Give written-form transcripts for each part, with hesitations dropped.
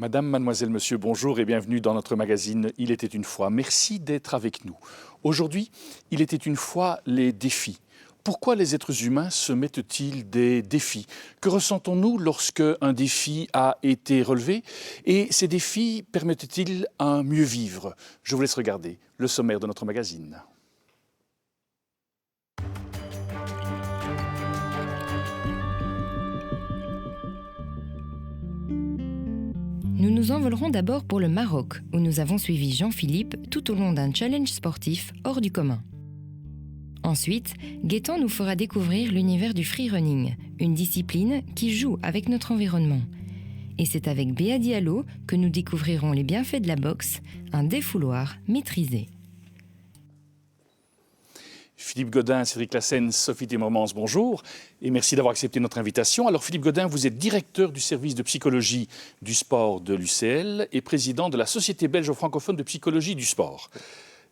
Madame, mademoiselle, monsieur, bonjour et bienvenue dans notre magazine Il était une fois. Merci d'être avec nous. Aujourd'hui, il était une fois les défis. Pourquoi les êtres humains se mettent-ils des défis? Que ressentons-nous lorsque un défi a été relevé? Et ces défis permettent-ils un mieux vivre? Je vous laisse regarder le sommaire de notre magazine. Nous nous envolerons d'abord pour le Maroc, où nous avons suivi Jean-Philippe tout au long d'un challenge sportif hors du commun. Ensuite, Gaëtan nous fera découvrir l'univers du freerunning, une discipline qui joue avec notre environnement. Et c'est avec Béa Diallo que nous découvrirons les bienfaits de la boxe, un défouloir maîtrisé. Philippe Godin, Cédric Claessens, Sophie Timmermans, bonjour et merci d'avoir accepté notre invitation. Alors Philippe Godin, vous êtes directeur du service de psychologie du sport de l'UCL et président de la Société belge francophone de psychologie du sport.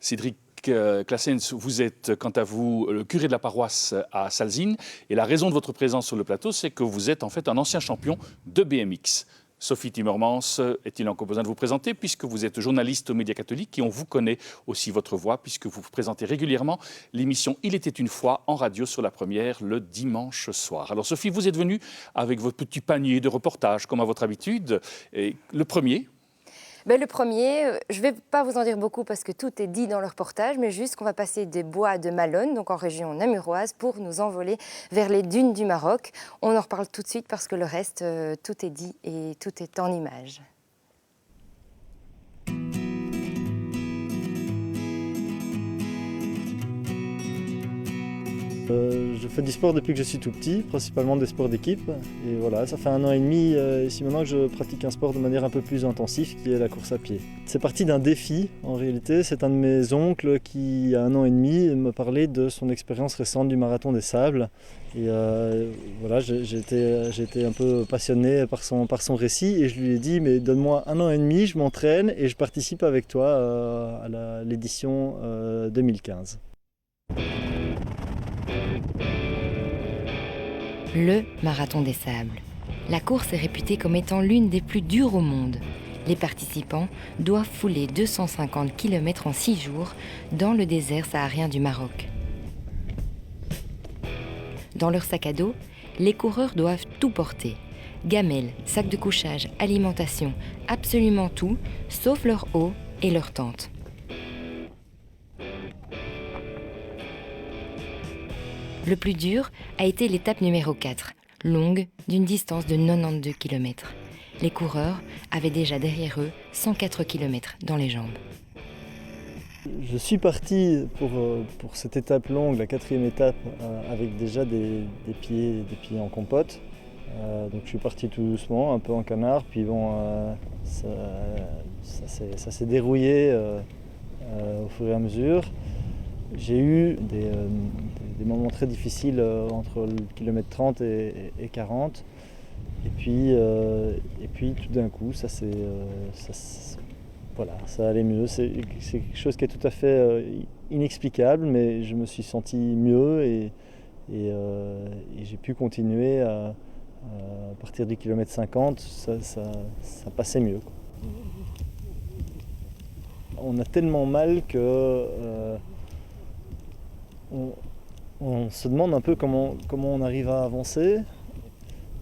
Cédric Claessens, vous êtes quant à vous le curé de la paroisse à Salzines et la raison de votre présence sur le plateau, c'est que vous êtes en fait un ancien champion de BMX. Sophie Timmermans, est-il encore besoin de vous présenter puisque vous êtes journaliste aux médias catholiques et on vous connaît aussi votre voix puisque vous présentez régulièrement l'émission Il était une fois en radio sur la première le dimanche soir. Alors Sophie, vous êtes venue avec votre petit panier de reportages comme à votre habitude. Et le premier, le premier, je ne vais pas vous en dire beaucoup parce que tout est dit dans le reportage, mais juste qu'on va passer des bois de Malone, donc en région namuroise, pour nous envoler vers les dunes du Maroc. On en reparle tout de suite parce que le reste, tout est dit et tout est en images. Je fais du sport depuis que je suis tout petit, principalement des sports d'équipe. Et voilà, ça fait 1 an et demi ici maintenant que je pratique un sport de manière un peu plus intensive, qui est la course à pied. C'est parti d'un défi en réalité. C'est un de mes oncles qui, il y a 1 an et demi, me parlait de son expérience récente du marathon des sables. Et voilà, j'ai été un peu passionné par son récit et je lui ai dit mais donne-moi 1 an et demi, je m'entraîne et je participe avec toi à l'édition 2015. Le Marathon des Sables. La course est réputée comme étant l'une des plus dures au monde. Les participants doivent fouler 250 km en 6 jours dans le désert saharien du Maroc. Dans leur sac à dos, les coureurs doivent tout porter. Gamelles, sacs de couchage, alimentation, absolument tout, sauf leur eau et leur tente. Le plus dur a été l'étape numéro 4, longue d'une distance de 92 km. Les coureurs avaient déjà derrière eux 104 km dans les jambes. Je suis parti pour cette étape longue, la 4e étape, avec déjà des pieds en compote. Donc je suis parti tout doucement, un peu en canard, puis bon, ça s'est dérouillé au fur et à mesure. J'ai eu des moments très difficiles entre le kilomètre 30 et 40. Et puis tout d'un coup, ça allait mieux. C'est quelque chose qui est tout à fait inexplicable, mais je me suis senti mieux et j'ai pu continuer à partir du kilomètre 50, ça passait mieux, quoi. On a tellement mal que on se demande un peu comment on arrive à avancer.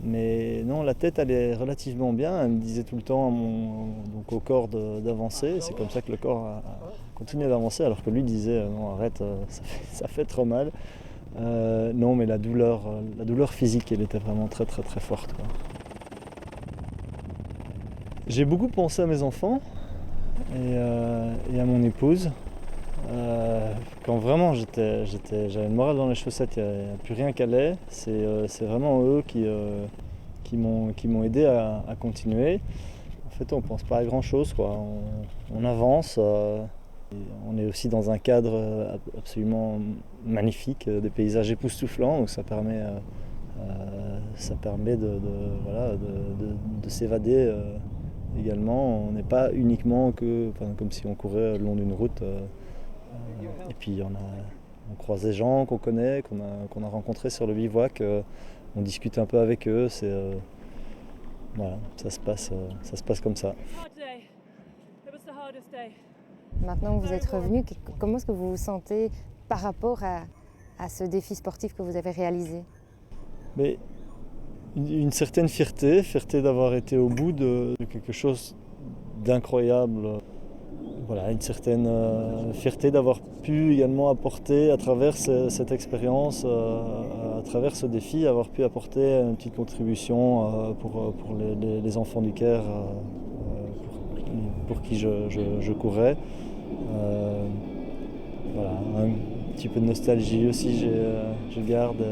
Mais non, la tête elle est relativement bien. Elle me disait tout le temps donc au corps d'avancer. C'est comme ça que le corps a continué d'avancer, alors que lui disait non, arrête, ça fait trop mal. Non, mais la douleur physique, elle était vraiment très très très forte, quoi. J'ai beaucoup pensé à mes enfants et à mon épouse. Quand vraiment j'avais le moral dans les chaussettes, il n'y a plus rien qui allait. C'est vraiment eux qui m'ont aidé à continuer. En fait, on ne pense pas à grand chose, quoi. On avance. On est aussi dans un cadre absolument magnifique, des paysages époustouflants, donc ça permet de s'évader également. On n'est pas uniquement comme si on courait le long d'une route. Et puis on croise des gens qu'on connaît, qu'on a rencontrés sur le bivouac, on discute un peu avec eux. Voilà, ça se passe comme ça. Maintenant que vous êtes revenu, comment est-ce que vous vous sentez par rapport à ce défi sportif que vous avez réalisé? Mais une certaine fierté d'avoir été au bout de quelque chose d'incroyable. Voilà, une certaine fierté d'avoir pu également apporter à travers cette expérience, à travers ce défi, avoir pu apporter une petite contribution pour les enfants du Caire pour qui je courais. Voilà, un petit peu de nostalgie aussi, je garde,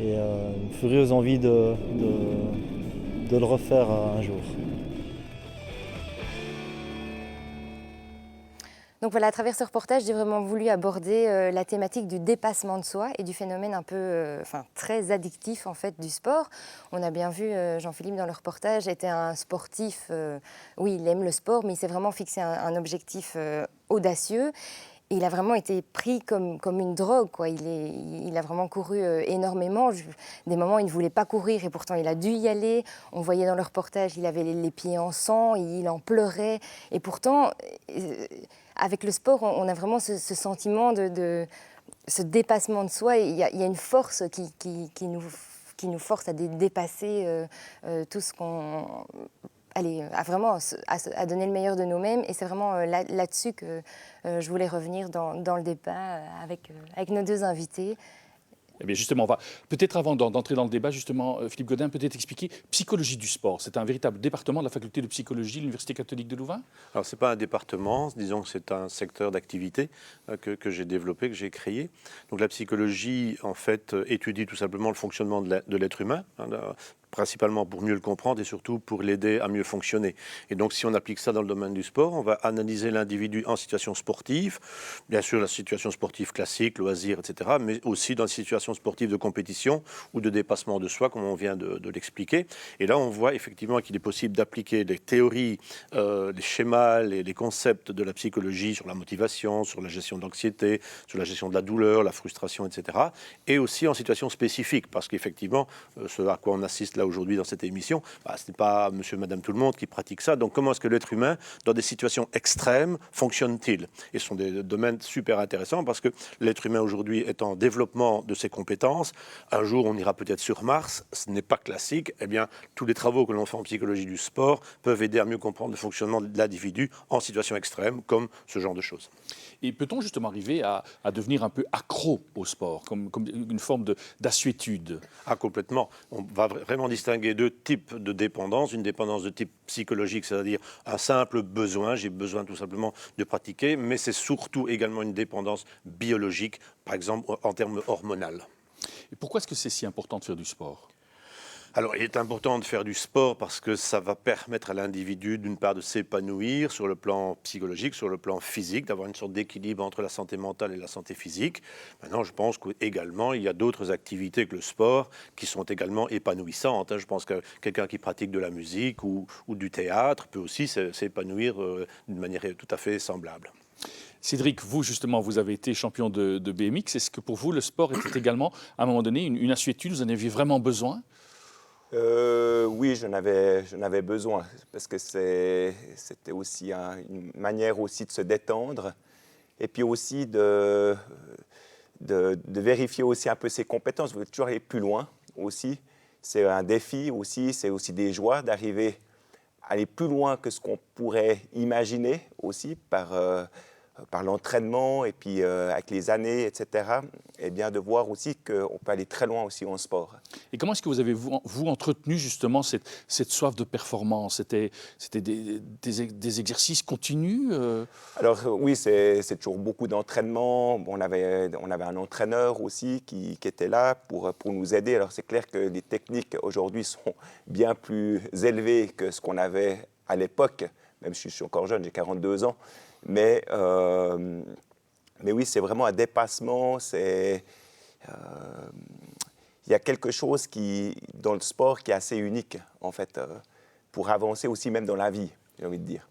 et une furieuse envie de le refaire un jour. Donc voilà, à travers ce reportage, j'ai vraiment voulu aborder la thématique du dépassement de soi et du phénomène un peu, très addictif en fait du sport. On a bien vu, Jean-Philippe dans le reportage était un sportif, oui il aime le sport, mais il s'est vraiment fixé un objectif audacieux. Et il a vraiment été pris comme une drogue, quoi. Il a vraiment couru énormément. Des moments, il ne voulait pas courir et pourtant il a dû y aller. On voyait dans le reportage, il avait les pieds en sang, il en pleurait. Et pourtant, avec le sport, on a vraiment ce sentiment de ce dépassement de soi. Il y a une force qui nous force à dépasser tout ce qu'on... Allez, à donner le meilleur de nous-mêmes. Et c'est vraiment là-dessus que je voulais revenir dans le débat avec nos deux invités. Eh bien justement, on va peut-être avant d'entrer dans le débat, justement, Philippe Godin, peut-être expliquer psychologie du sport. C'est un véritable département de la faculté de psychologie de l'Université catholique de Louvain? Alors, ce n'est pas un département, disons que c'est un secteur d'activité que j'ai développé, que j'ai créé. Donc, la psychologie, en fait, étudie tout simplement le fonctionnement de l'être humain, principalement pour mieux le comprendre et surtout pour l'aider à mieux fonctionner. Et donc, si on applique ça dans le domaine du sport, on va analyser l'individu en situation sportive, bien sûr la situation sportive classique, loisirs, etc., mais aussi dans les situations sportives de compétition ou de dépassement de soi, comme on vient de l'expliquer. Et là, on voit effectivement qu'il est possible d'appliquer les théories, les schémas, les concepts de la psychologie sur la motivation, sur la gestion d'anxiété, sur la gestion de la douleur, la frustration, etc., et aussi en situation spécifique, parce qu'effectivement, ce à quoi on assiste là aujourd'hui dans cette émission, ce n'est pas monsieur, madame, tout le monde qui pratique ça. Donc comment est-ce que l'être humain, dans des situations extrêmes, fonctionne-t-il? Et ce sont des domaines super intéressants parce que l'être humain aujourd'hui est en développement de ses compétences. Un jour, on ira peut-être sur Mars. Ce n'est pas classique. Eh bien, tous les travaux que l'on fait en psychologie du sport peuvent aider à mieux comprendre le fonctionnement de l'individu en situation extrême, comme ce genre de choses. Et peut-on justement arriver à devenir un peu accro au sport, comme une forme d'assuétude? Ah, complètement. On va vraiment distinguer deux types de dépendance. Une dépendance de type psychologique, c'est-à-dire un simple besoin, j'ai besoin tout simplement de pratiquer, mais c'est surtout également une dépendance biologique, par exemple en termes hormonaux. Et pourquoi est-ce que c'est si important de faire du sport? Alors, il est important de faire du sport parce que ça va permettre à l'individu, d'une part, de s'épanouir sur le plan psychologique, sur le plan physique, d'avoir une sorte d'équilibre entre la santé mentale et la santé physique. Maintenant, je pense qu'également, il y a d'autres activités que le sport qui sont également épanouissantes. Je pense que quelqu'un qui pratique de la musique ou du théâtre peut aussi s'épanouir d'une manière tout à fait semblable. Cédric, vous justement, vous avez été champion de BMX. Est-ce que pour vous, le sport était également, à un moment donné, une assuétude? Vous en aviez vraiment besoin? Oui, j'en avais besoin parce que c'était aussi une manière aussi de se détendre et puis aussi de vérifier aussi un peu ses compétences. Vous voulez toujours aller plus loin aussi. C'est un défi aussi, c'est aussi des joies d'arriver à aller plus loin que ce qu'on pourrait imaginer aussi par l'entraînement et puis avec les années, etc. Et bien de voir aussi qu'on peut aller très loin aussi en sport. Et comment est-ce que vous avez, vous entretenu justement cette soif de performance? C'était des exercices continus Alors oui, c'est toujours beaucoup d'entraînement. On avait un entraîneur aussi qui était là pour nous aider. Alors c'est clair que les techniques aujourd'hui sont bien plus élevées que ce qu'on avait à l'époque. Même si je suis encore jeune, j'ai 42 ans. Mais oui, c'est vraiment un dépassement. Il y a quelque chose dans le sport qui est assez unique, en fait, pour avancer aussi même dans la vie, j'ai envie de dire.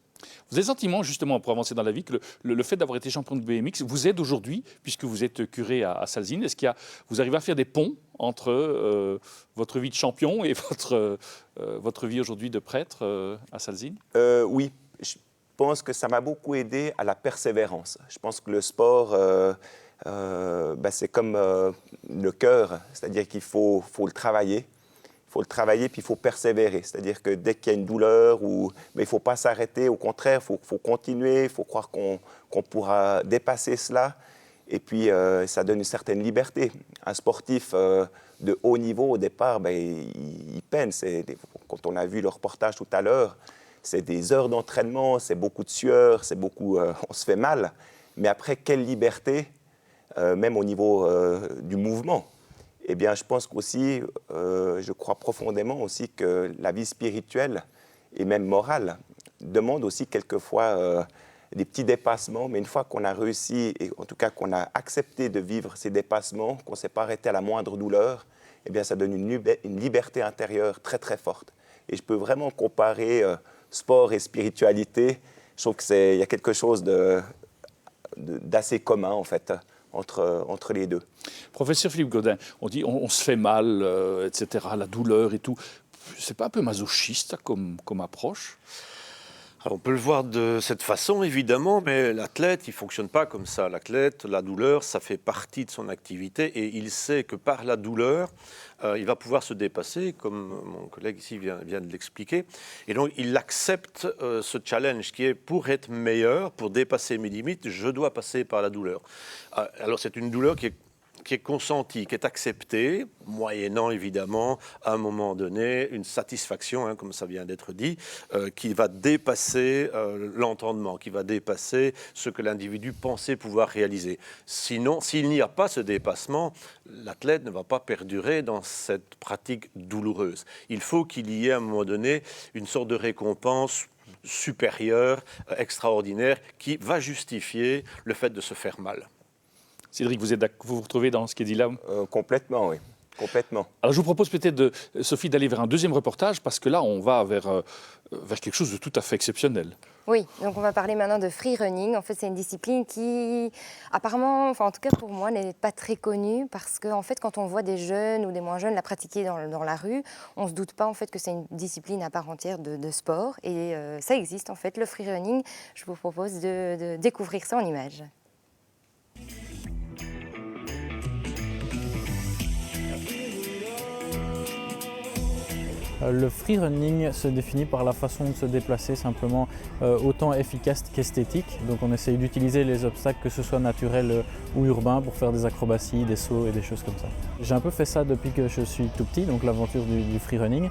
Vous avez le sentiment, justement, pour avancer dans la vie, que le fait d'avoir été champion de BMX vous aide aujourd'hui, puisque vous êtes curé à Salzines. Est-ce vous arrivez à faire des ponts entre votre vie de champion et votre vie aujourd'hui de prêtre à Salzines? Oui, je pense que ça m'a beaucoup aidé à la persévérance. Je pense que le sport, c'est comme le cœur, c'est-à-dire qu'il faut le travailler. Il faut le travailler, puis il faut persévérer. C'est-à-dire que dès qu'il y a une douleur, mais il ne faut pas s'arrêter. Au contraire, il faut continuer. Il faut croire qu'on pourra dépasser cela. Et puis, ça donne une certaine liberté. Un sportif de haut niveau, au départ, il peine. Quand on a vu le reportage tout à l'heure, c'est des heures d'entraînement, c'est beaucoup de sueur, on se fait mal. Mais après, quelle liberté, même au niveau du mouvement. Eh bien, je pense qu'aussi, je crois profondément aussi que la vie spirituelle et même morale demande aussi quelquefois des petits dépassements. Mais une fois qu'on a réussi, et en tout cas qu'on a accepté de vivre ces dépassements, qu'on ne s'est pas arrêté à la moindre douleur, eh bien, ça donne une liberté intérieure très, très forte. Et je peux vraiment comparer sport et spiritualité. Je trouve qu'il y a quelque chose d'assez commun, en fait, entre les deux. Professeur Philippe Godin, on dit on se fait mal, etc., la douleur et tout. C'est pas un peu masochiste comme approche? Alors, on peut le voir de cette façon, évidemment, mais l'athlète, il ne fonctionne pas comme ça. L'athlète, la douleur, ça fait partie de son activité et il sait que par la douleur, il va pouvoir se dépasser, comme mon collègue ici vient de l'expliquer. Et donc, il accepte ce challenge qui est pour être meilleur, pour dépasser mes limites, je dois passer par la douleur. Alors, c'est une douleur qui est consentie, qui est acceptée, moyennant évidemment à un moment donné une satisfaction, comme ça vient d'être dit, qui va dépasser l'entendement, qui va dépasser ce que l'individu pensait pouvoir réaliser. Sinon, s'il n'y a pas ce dépassement, l'athlète ne va pas perdurer dans cette pratique douloureuse. Il faut qu'il y ait à un moment donné une sorte de récompense supérieure, extraordinaire, qui va justifier le fait de se faire mal. Cédric, vous vous retrouvez dans ce qui est dit là? Complètement, oui. Complètement. Alors je vous propose peut-être, Sophie, d'aller vers un deuxième reportage, parce que là, on va vers quelque chose de tout à fait exceptionnel. Oui, donc on va parler maintenant de free running. En fait, c'est une discipline qui, apparemment, enfin en tout cas pour moi, n'est pas très connue, parce que en fait, quand on voit des jeunes ou des moins jeunes la pratiquer dans la rue, on ne se doute pas en fait que c'est une discipline à part entière de sport. Et ça existe en fait, le free running. Je vous propose de découvrir ça en images. Le free running se définit par la façon de se déplacer simplement autant efficace qu'esthétique. Donc on essaye d'utiliser les obstacles, que ce soit naturels ou urbains, pour faire des acrobaties, des sauts et des choses comme ça. J'ai un peu fait ça depuis que je suis tout petit, donc l'aventure du free running,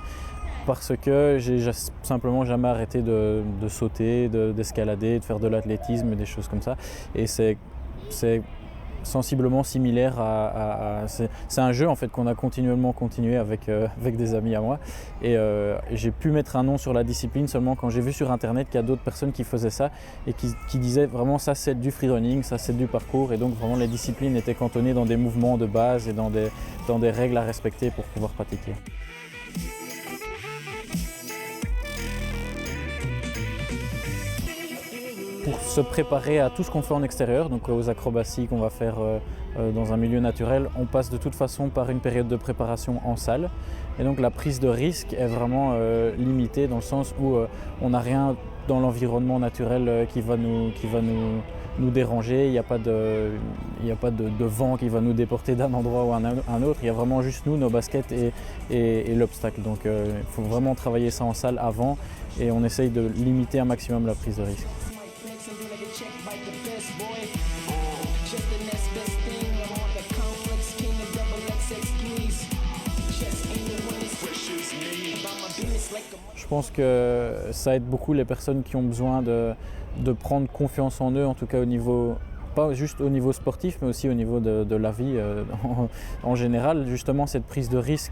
parce que j'ai simplement jamais arrêté de sauter, d'escalader, de faire de l'athlétisme et des choses comme ça. Et c'est sensiblement similaire c'est un jeu en fait qu'on a continué avec des amis à moi, et j'ai pu mettre un nom sur la discipline seulement quand j'ai vu sur internet qu'il y a d'autres personnes qui faisaient ça et qui disaient vraiment ça c'est du free running, ça c'est du parcours, et donc vraiment les disciplines étaient cantonnées dans des mouvements de base et dans des règles à respecter pour pouvoir pratiquer. Pour se préparer à tout ce qu'on fait en extérieur, donc aux acrobaties qu'on va faire dans un milieu naturel, on passe de toute façon par une période de préparation en salle. Et donc la prise de risque est vraiment limitée, dans le sens où on n'a rien dans l'environnement naturel qui va nous déranger. Il n'y a pas de vent qui va nous déporter d'un endroit ou à un autre. Il y a vraiment juste nous, nos baskets et l'obstacle. Donc il faut vraiment travailler ça en salle avant, et on essaye de limiter un maximum la prise de risque. Je pense que ça aide beaucoup les personnes qui ont besoin de prendre confiance en eux, en tout cas au niveau, pas juste au niveau sportif, mais aussi au niveau de la vie en général. Justement, cette prise de risque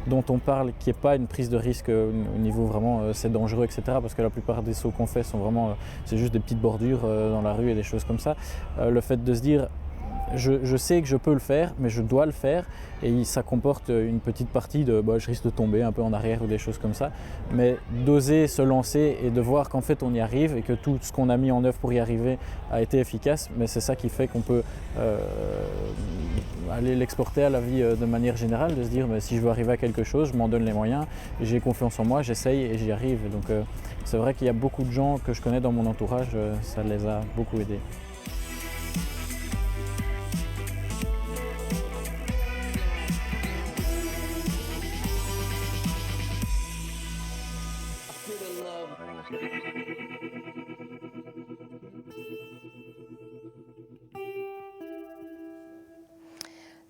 dont on parle, qui n'est pas une prise de risque au niveau vraiment c'est dangereux, etc. Parce que la plupart des sauts qu'on fait sont vraiment, c'est juste des petites bordures dans la rue et des choses comme ça. Le fait de se dire, je sais que je peux le faire, mais je dois le faire, et ça comporte une petite partie de je risque de tomber un peu en arrière ou des choses comme ça, mais d'oser se lancer et de voir qu'en fait on y arrive et que tout ce qu'on a mis en œuvre pour y arriver a été efficace, mais c'est ça qui fait qu'on peut aller l'exporter à la vie de manière générale, de se dire mais si je veux arriver à quelque chose, je m'en donne les moyens, j'ai confiance en moi, j'essaye et j'y arrive. Et donc c'est vrai qu'il y a beaucoup de gens que je connais dans mon entourage, ça les a beaucoup aidés.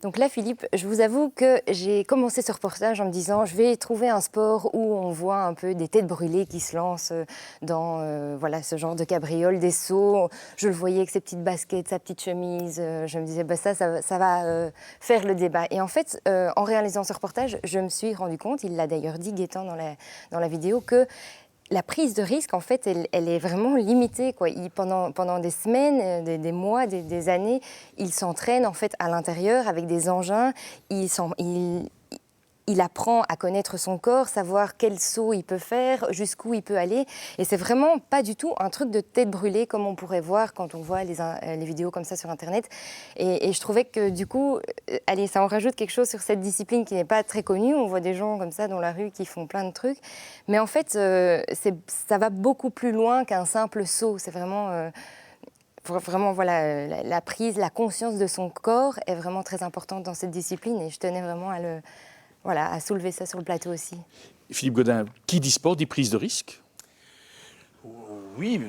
Donc là, Philippe, je vous avoue que j'ai commencé ce reportage en me disant je vais trouver un sport où on voit un peu des têtes brûlées qui se lancent dans voilà, ce genre de cabriole, des sauts. Je le voyais avec ses petites baskets, sa petite chemise. Je me disais ça va faire le débat. Et en fait, en réalisant ce reportage, je me suis rendu compte, il l'a d'ailleurs dit Gaëtan dans la vidéo, que la prise de risque, en fait, elle est vraiment limitée, quoi. Pendant des semaines, des mois, des années, il s'entraîne en fait à l'intérieur avec des engins. Il apprend à connaître son corps, savoir quel saut il peut faire, jusqu'où il peut aller. Et c'est vraiment pas du tout un truc de tête brûlée comme on pourrait voir quand on voit les vidéos comme ça sur Internet. Et je trouvais que du coup, allez, ça en rajoute quelque chose sur cette discipline qui n'est pas très connue. On voit des gens comme ça dans la rue qui font plein de trucs. Mais en fait, ça va beaucoup plus loin qu'un simple saut. C'est vraiment... Vraiment, voilà, la prise, la conscience de son corps est vraiment très importante dans cette discipline. Et je tenais vraiment à soulever ça sur le plateau aussi. Philippe Godin, qui dit sport dit prise de risque? Oui,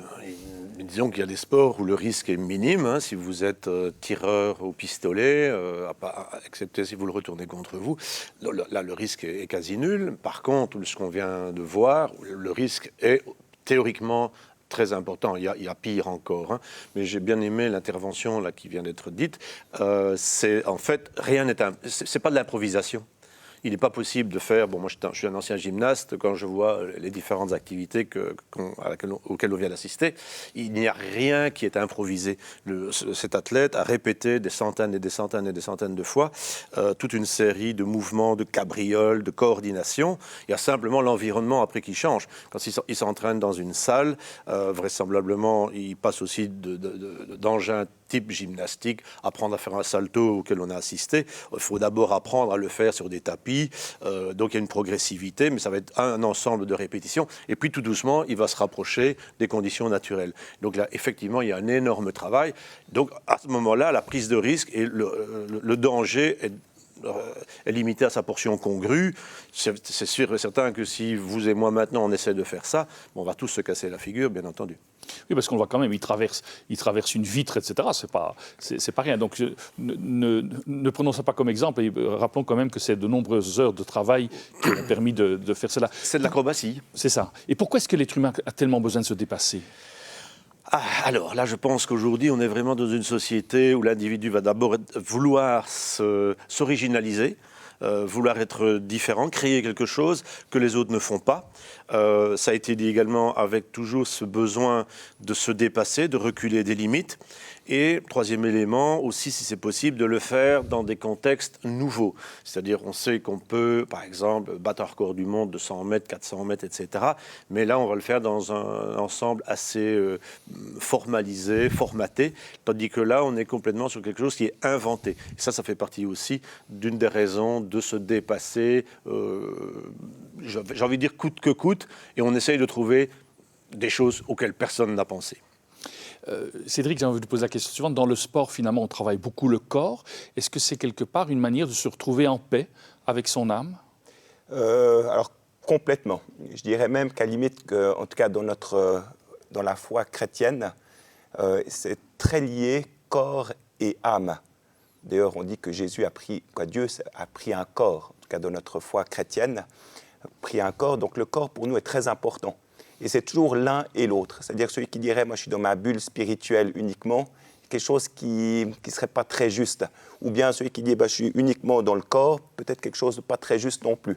mais disons qu'il y a des sports où le risque est minime. Hein, si vous êtes tireur au pistolet, excepté si vous le retournez contre vous, là le risque est quasi nul. Par contre, ce qu'on vient de voir, le risque est théoriquement très important. Il y a pire encore. Hein. Mais j'ai bien aimé l'intervention là, qui vient d'être dite. C'est en fait, rien n'est... C'est pas de l'improvisation. Il n'est pas possible de faire... Bon, moi, je suis un ancien gymnaste. Quand je vois les différentes activités auxquelles on vient d'assister, il n'y a rien qui est improvisé. Cet athlète a répété des centaines et des centaines et des centaines de fois toute une série de mouvements, de cabrioles, de coordination. Il y a simplement l'environnement après qui change. Quand il s'entraîne dans une salle, vraisemblablement, il passe aussi d'engins type gymnastique, apprendre à faire un salto auquel on a assisté. Il faut d'abord apprendre à le faire sur des tapis. Donc il y a une progressivité, mais ça va être un ensemble de répétitions. Et puis tout doucement, il va se rapprocher des conditions naturelles. Donc là, effectivement, il y a un énorme travail. Donc à ce moment-là, la prise de risque et le danger est limité à sa portion congrue. C'est sûr et certain que si vous et moi maintenant on essaie de faire ça, on va tous se casser la figure, bien entendu. Oui, parce qu'on voit quand même, il traverse une vitre, etc. C'est pas rien. Donc ne prenons ça pas comme exemple et rappelons quand même que c'est de nombreuses heures de travail qui ont permis de faire cela. C'est de l'acrobatie. C'est ça. Et pourquoi est-ce que l'être humain a tellement besoin de se dépasser ? Alors là, je pense qu'aujourd'hui, on est vraiment dans une société où l'individu va d'abord vouloir s'originaliser, vouloir être différent, créer quelque chose que les autres ne font pas. Ça a été dit également avec toujours ce besoin de se dépasser, de reculer des limites. Et troisième élément, aussi, si c'est possible, de le faire dans des contextes nouveaux. C'est-à-dire, on sait qu'on peut, par exemple, battre un record du monde de 100 mètres, 400 mètres, etc. Mais là, on va le faire dans un ensemble assez formalisé, formaté. Tandis que là, on est complètement sur quelque chose qui est inventé. Et ça fait partie aussi d'une des raisons de se dépasser, j'ai envie de dire coûte que coûte, et on essaye de trouver des choses auxquelles personne n'a pensé. Cédric, j'ai envie de poser la question suivante. Dans le sport, finalement, on travaille beaucoup le corps. Est-ce que c'est quelque part une manière de se retrouver en paix avec son âme ? Alors, complètement. Je dirais même qu'à la limite, en tout cas dans la foi chrétienne, c'est très lié corps et âme. D'ailleurs, on dit que Dieu a pris un corps, en tout cas dans notre foi chrétienne, pris un corps. Donc le corps, pour nous, est très important. Et c'est toujours l'un et l'autre. C'est-à-dire celui qui dirait « moi, je suis dans ma bulle spirituelle uniquement », quelque chose qui ne serait pas très juste. Ou bien celui qui dit je suis uniquement dans le corps, peut-être quelque chose de pas très juste non plus.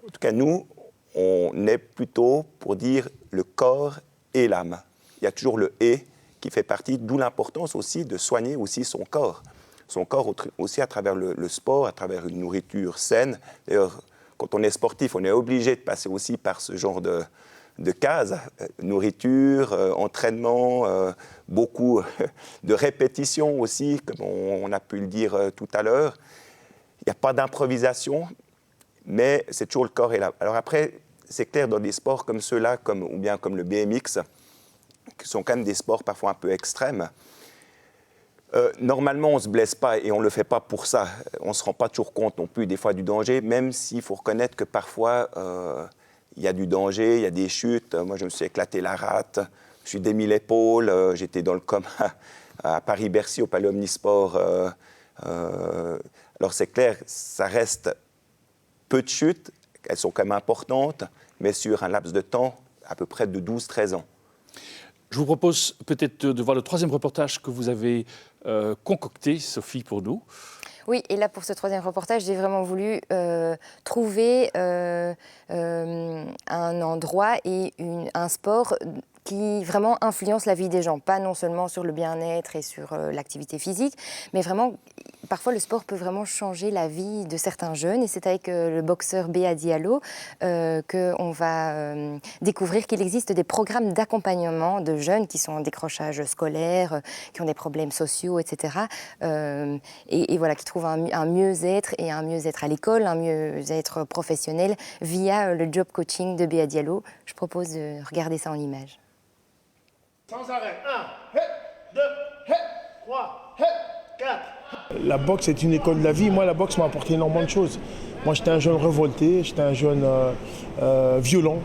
En tout cas, nous, on est plutôt pour dire le corps et l'âme. Il y a toujours le « et » qui fait partie, d'où l'importance aussi de soigner aussi son corps. Son corps aussi à travers le sport, à travers une nourriture saine. D'ailleurs, quand on est sportif, on est obligé de passer aussi par ce genre de cases, nourriture, entraînement, beaucoup de répétitions aussi, comme on a pu le dire tout à l'heure. Il n'y a pas d'improvisation, mais c'est toujours le corps et l'âme. Alors après, c'est clair, dans des sports comme ceux-là, ou bien comme le BMX, qui sont quand même des sports parfois un peu extrêmes, normalement, on ne se blesse pas et on ne le fait pas pour ça. On ne se rend pas toujours compte non plus des fois du danger, même s'il faut reconnaître que parfois, il y a du danger, il y a des chutes. Moi, je me suis éclaté la rate, je suis démis l'épaule, j'étais dans le coma à Paris-Bercy, au Palais Omnisport. Alors c'est clair, ça reste peu de chutes, elles sont quand même importantes, mais sur un laps de temps à peu près de 12-13 ans. Je vous propose peut-être de voir le troisième reportage que vous avez concocté, Sophie, pour nous. Oui, et là, pour ce troisième reportage, j'ai vraiment voulu trouver un endroit et un sport qui vraiment influence la vie des gens, pas non seulement sur le bien-être et sur l'activité physique, mais vraiment, parfois le sport peut vraiment changer la vie de certains jeunes, et c'est avec le boxeur Béa Diallo qu'on va découvrir qu'il existe des programmes d'accompagnement de jeunes qui sont en décrochage scolaire, qui ont des problèmes sociaux, etc. Et voilà, qui trouvent un mieux-être, et un mieux-être à l'école, un mieux-être professionnel via le job coaching de Béa Diallo. Je propose de regarder ça en images. Sans arrêt. 1, 2, 3, 4. La boxe est une école de la vie. Moi, la boxe m'a apporté énormément de choses. Moi, j'étais un jeune révolté, j'étais un jeune violent,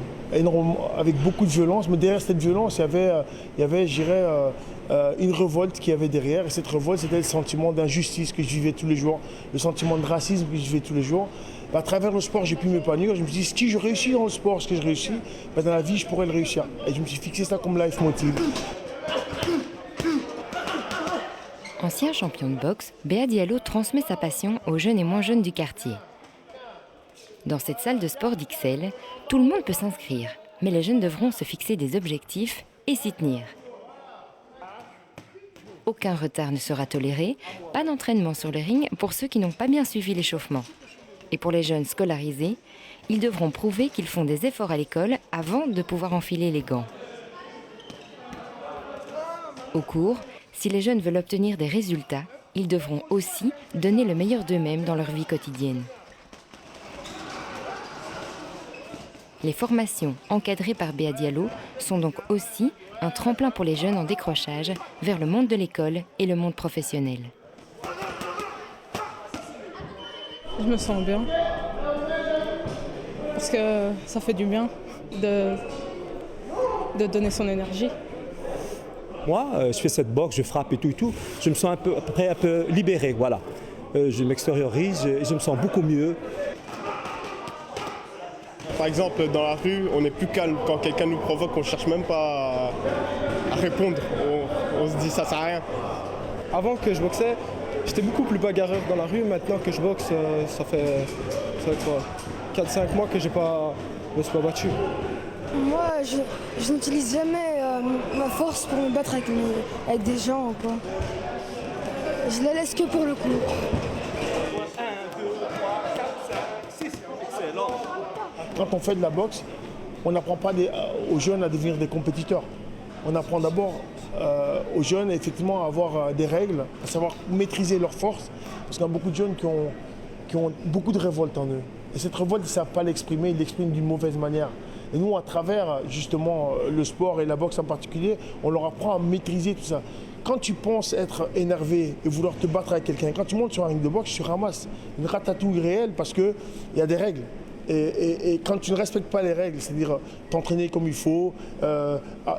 avec beaucoup de violence. Mais derrière cette violence, il y avait je dirais, une révolte qu'il y avait derrière. Et cette révolte, c'était le sentiment d'injustice que je vivais tous les jours, le sentiment de racisme que je vivais tous les jours. À travers le sport, j'ai pu m'épanouir. Je me suis dit, si je réussis dans le sport, ce que je réussis, dans la vie, je pourrais le réussir. Et je me suis fixé ça comme life motive. Ancien champion de boxe, Béa Diallo transmet sa passion aux jeunes et moins jeunes du quartier. Dans cette salle de sport d'Ixelles, tout le monde peut s'inscrire, mais les jeunes devront se fixer des objectifs et s'y tenir. Aucun retard ne sera toléré, pas d'entraînement sur le ring pour ceux qui n'ont pas bien suivi l'échauffement. Et pour les jeunes scolarisés, ils devront prouver qu'ils font des efforts à l'école avant de pouvoir enfiler les gants. Au cours, si les jeunes veulent obtenir des résultats, ils devront aussi donner le meilleur d'eux-mêmes dans leur vie quotidienne. Les formations encadrées par Béa Diallo sont donc aussi un tremplin pour les jeunes en décrochage vers le monde de l'école et le monde professionnel. Je me sens bien, parce que ça fait du bien de donner son énergie. Moi, je fais cette boxe, je frappe et tout, je me sens après un peu libéré, voilà. Je m'extériorise et je me sens beaucoup mieux. Par exemple, dans la rue, on est plus calme. Quand quelqu'un nous provoque, on ne cherche même pas à répondre. On se dit ça sert à rien. Avant que je boxais, j'étais beaucoup plus bagarreur dans la rue. Maintenant que je boxe, ça fait quoi, 4-5 mois que je me suis pas battu. Moi, je n'utilise jamais ma force pour me battre avec des gens, quoi. Je la laisse que pour le coup. 1, 2, 3, 4, 5, 6, excellent. Quand on fait de la boxe, on n'apprend pas aux jeunes à devenir des compétiteurs. On apprend d'abord aux jeunes effectivement à avoir des règles, à savoir maîtriser leurs forces. Parce qu'il y a beaucoup de jeunes qui ont beaucoup de révolte en eux. Et cette révolte, ils ne savent pas l'exprimer, ils l'expriment d'une mauvaise manière. Et nous, à travers justement le sport et la boxe en particulier, on leur apprend à maîtriser tout ça. Quand tu penses être énervé et vouloir te battre avec quelqu'un, quand tu montes sur un ring de boxe, tu ramasses une ratatouille réelle parce qu'il y a des règles. Et quand tu ne respectes pas les règles, c'est-à-dire t'entraîner comme il faut,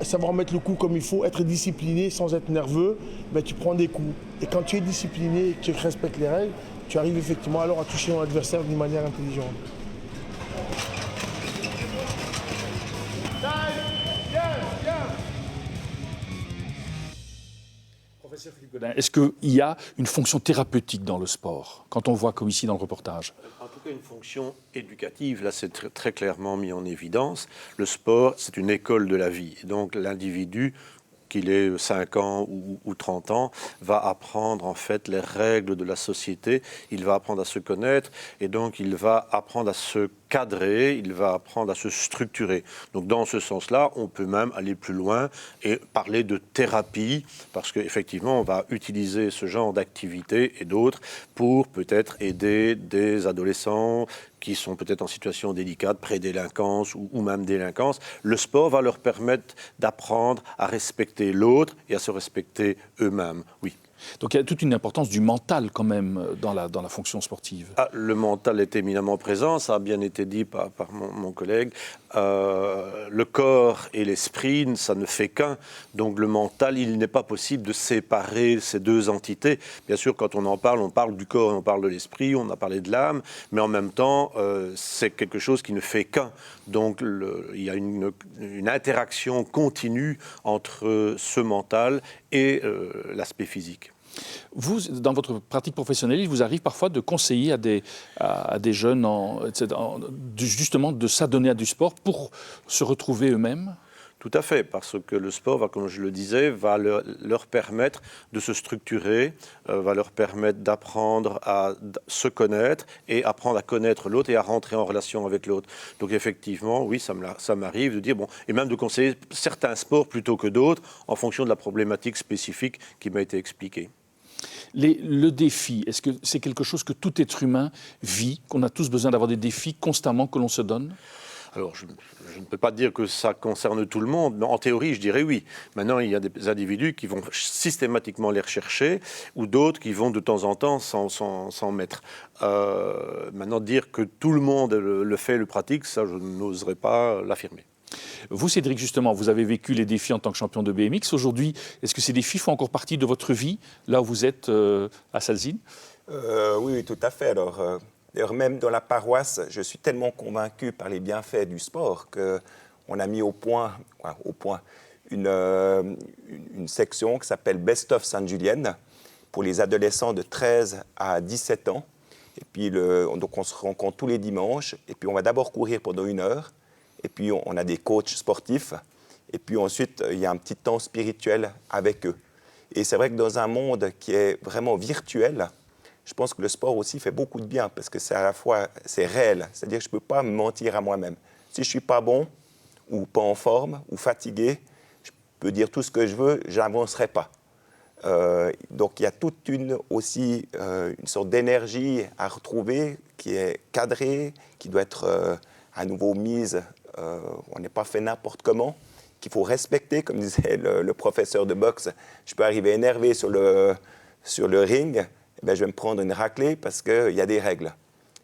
savoir mettre le coup comme il faut, être discipliné sans être nerveux, ben, tu prends des coups. Et quand tu es discipliné et que tu respectes les règles, tu arrives effectivement alors à toucher ton adversaire d'une manière intelligente. Professeur Philippe Godin, est-ce qu'il y a une fonction thérapeutique dans le sport, quand on voit comme ici dans le reportage? En tout cas, une fonction éducative, là c'est très clairement mis en évidence. Le sport, c'est une école de la vie. Et donc l'individu, qu'il ait 5 ans ou 30 ans, va apprendre en fait les règles de la société, il va apprendre à se connaître et donc il va apprendre à se cadrer, il va apprendre à se structurer. Donc dans ce sens-là, on peut même aller plus loin et parler de thérapie parce qu'effectivement, on va utiliser ce genre d'activités et d'autres pour peut-être aider des adolescents qui sont peut-être en situation délicate, prédélinquance ou même délinquance. Le sport va leur permettre d'apprendre à respecter l'autre et à se respecter eux-mêmes, oui. Donc il y a toute une importance du mental quand même dans la fonction sportive. Le mental est éminemment présent, ça a bien été dit par mon collègue. Le corps et l'esprit, ça ne fait qu'un. Donc le mental, il n'est pas possible de séparer ces deux entités. Bien sûr, quand on parle du corps et on parle de l'esprit, on a parlé de l'âme, mais en même temps, c'est quelque chose qui ne fait qu'un. Donc il y a une interaction continue entre ce mental et l'aspect physique. Vous, dans votre pratique professionnelle, il vous arrive parfois de conseiller à des jeunes justement de s'adonner à du sport pour se retrouver eux-mêmes? Tout à fait, parce que le sport, comme je le disais, va leur permettre de se structurer, va leur permettre d'apprendre à se connaître et apprendre à connaître l'autre et à rentrer en relation avec l'autre. Donc effectivement, oui, ça m'arrive de dire, et même de conseiller certains sports plutôt que d'autres en fonction de la problématique spécifique qui m'a été expliquée. Le défi, est-ce que c'est quelque chose que tout être humain vit, qu'on a tous besoin d'avoir des défis constamment que l'on se donne? Alors, je ne peux pas dire que ça concerne tout le monde, mais en théorie, je dirais oui. Maintenant, il y a des individus qui vont systématiquement les rechercher, ou d'autres qui vont de temps en temps s'en mettre. Maintenant, dire que tout le monde le fait, le pratique, ça, je n'oserais pas l'affirmer. Vous, Cédric, justement, vous avez vécu les défis en tant que champion de BMX. Aujourd'hui, est-ce que ces défis font encore partie de votre vie, là où vous êtes à Salzin? Oui, tout à fait. D'ailleurs, même dans la paroisse, je suis tellement convaincu par les bienfaits du sport qu'on a mis au point une section qui s'appelle Best of Sainte-Julienne pour les adolescents de 13 à 17 ans. Et puis, donc on se rencontre tous les dimanches. Et puis, on va d'abord courir pendant 1 heure. Et puis, on a des coachs sportifs. Et puis ensuite, il y a un petit temps spirituel avec eux. Et c'est vrai que dans un monde qui est vraiment virtuel, je pense que le sport aussi fait beaucoup de bien parce que c'est à la fois c'est réel. C'est-à-dire que je ne peux pas me mentir à moi-même. Si je ne suis pas bon ou pas en forme ou fatigué, je peux dire tout ce que je veux, je n'avancerai pas. Donc, il y a toute une sorte d'énergie à retrouver qui est cadrée, qui doit être à nouveau mise. On n'est pas fait n'importe comment, qu'il faut respecter, comme disait le professeur de boxe. Je peux arriver énervé sur le ring, eh bien, je vais me prendre une raclée parce qu'il y a des règles.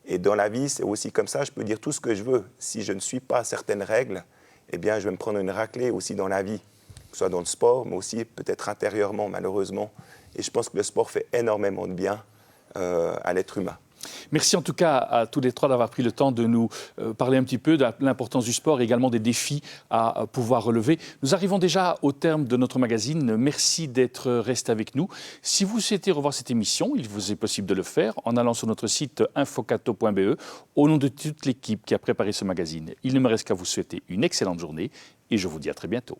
Et dans la vie, c'est aussi comme ça, je peux dire tout ce que je veux. Si je ne suis pas certaines règles, eh bien, je vais me prendre une raclée aussi dans la vie, que ce soit dans le sport, mais aussi peut-être intérieurement, malheureusement. Et je pense que le sport fait énormément de bien à l'être humain. Merci en tout cas à tous les trois d'avoir pris le temps de nous parler un petit peu de l'importance du sport et également des défis à pouvoir relever. Nous arrivons déjà au terme de notre magazine. Merci d'être resté avec nous. Si vous souhaitez revoir cette émission, il vous est possible de le faire en allant sur notre site infocato.be au nom de toute l'équipe qui a préparé ce magazine. Il ne me reste qu'à vous souhaiter une excellente journée et je vous dis à très bientôt.